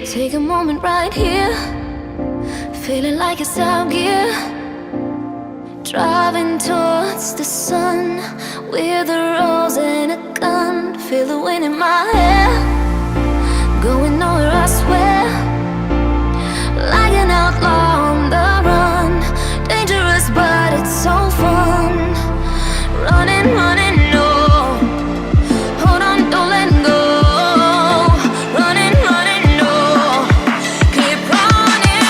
Take a moment right here, feeling like it's out gear. Driving towards the sun with a rose and a gun. Feel the wind in my hair, going nowhere I swear. Like an outlaw on the run, dangerous but it's so fun. Running, running, no. Hold on, don't let go. Running, running, no. Keep running.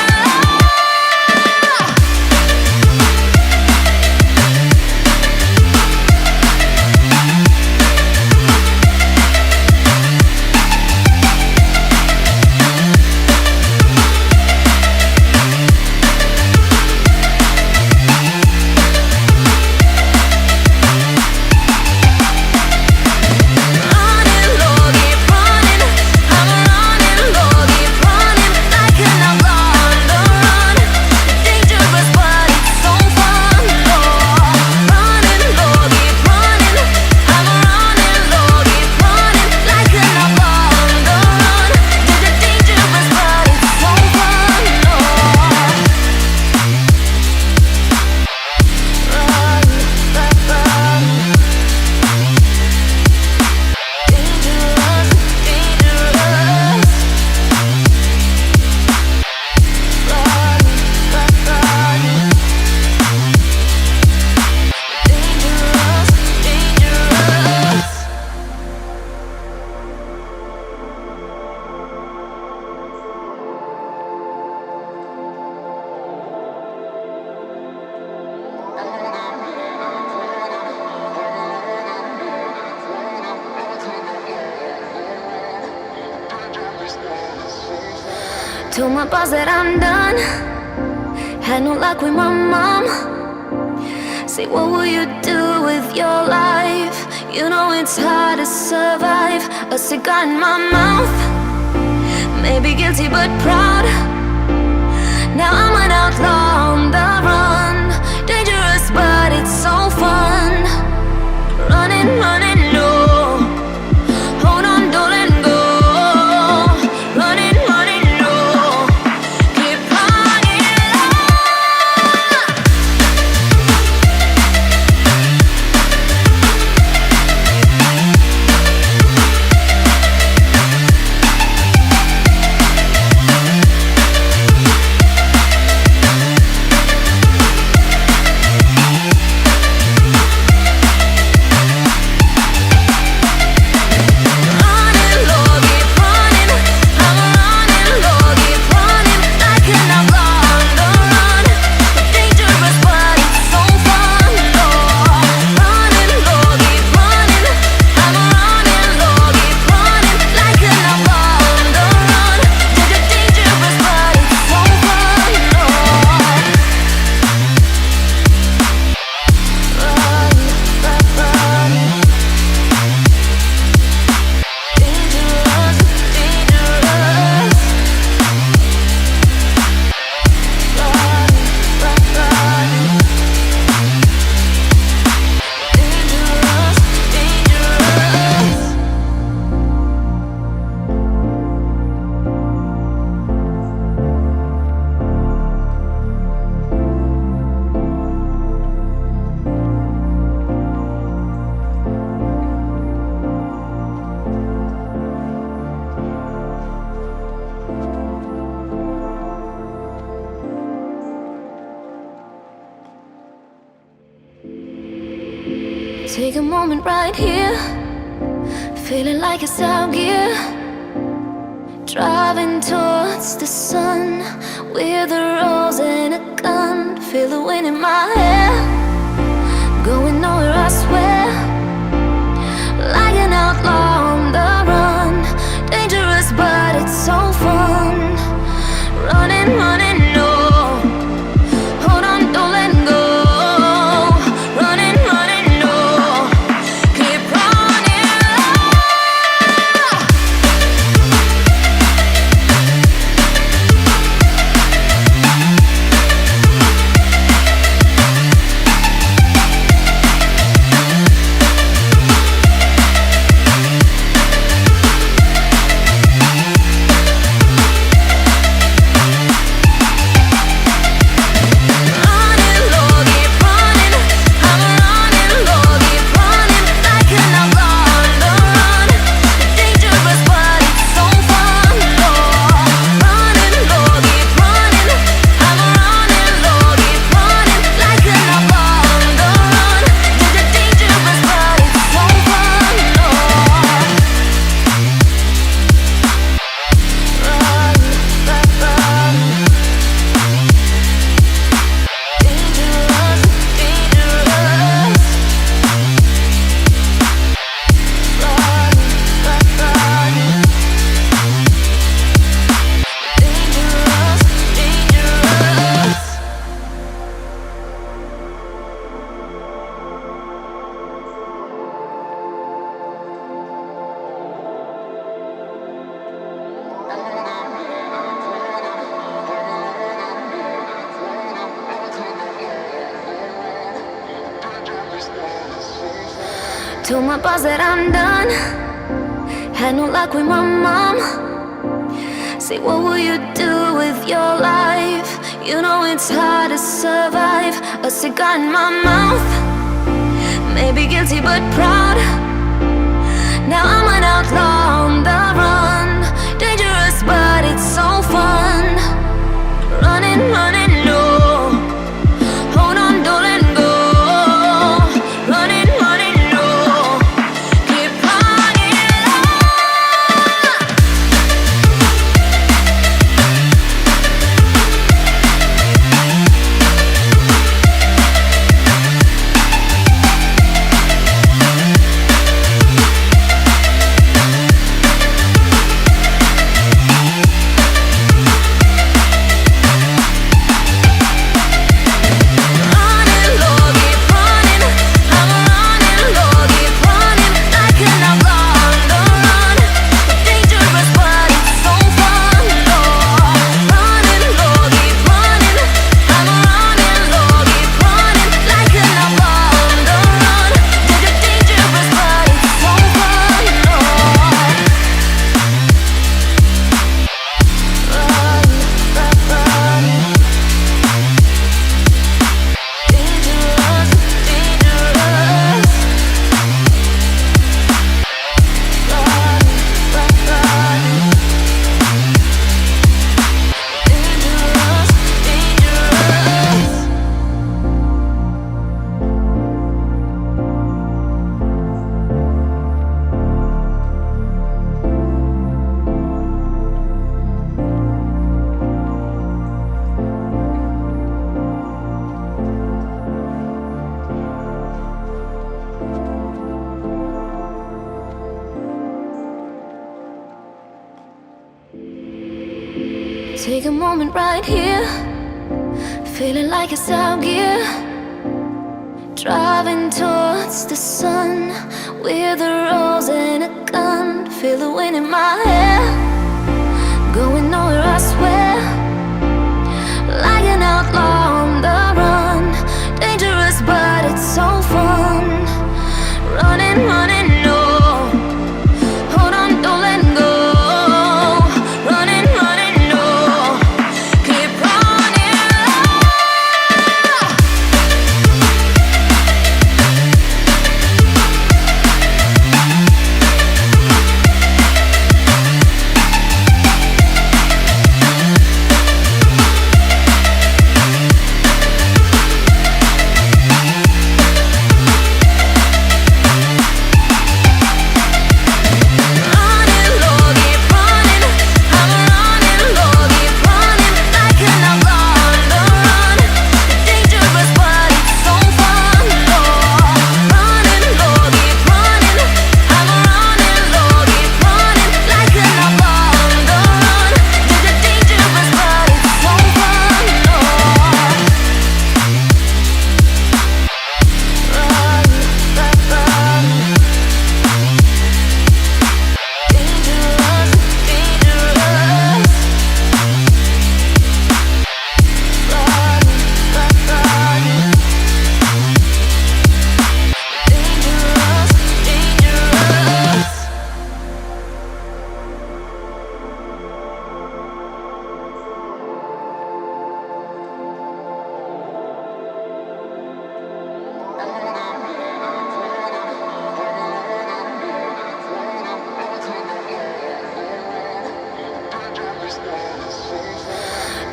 Told my boss that I'm done. Had no luck with my mom. Say, what will you do with your life? You know it's hard to survive. A cigar in my mouth, maybe guilty but proud. Now I'm an outlaw on the run. Dangerous but it's so fun. Running, running, no. Hold on, don't let go. Running, running, no. Keep running. Take a moment right here, feeling like it's out gear. Driving towards the sun with a rose and a gun. Feel the wind in my hair, going nowhere I swear. Like an outlaw on the run, dangerous but it's so fun. Running, running, no. Hold on, don't let go. Running, running, no. Keep running. Told my boss that I'm done. Had no luck with my mom. Say, what will you do with your life? You know it's hard to survive. A cigar in my mouth, maybe guilty but proud. Now I'm an outlaw on the run. Dangerous but it's so fun. Running, running, no. Hold on, don't let go. Running, running, no. Keep running on. Take a moment right here, feeling like it's out gear. Driving towards the sun with a rose and a gun. Feel the wind in my hair, going nowhere I swear. Like an outlaw on the run. Dangerous but it's so fun. Running, running, no. Hold on, don't let go. Running, running, no. Keep running on.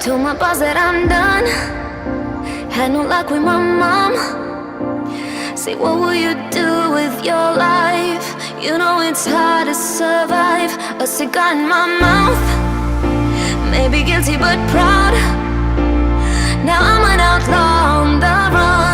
Told my boss that I'm done. Had no luck with my mom. Say, what will you do with your life? You know it's hard to survive. A cigar in my mouth, maybe guilty but proud. Now I'm an outlaw on the run.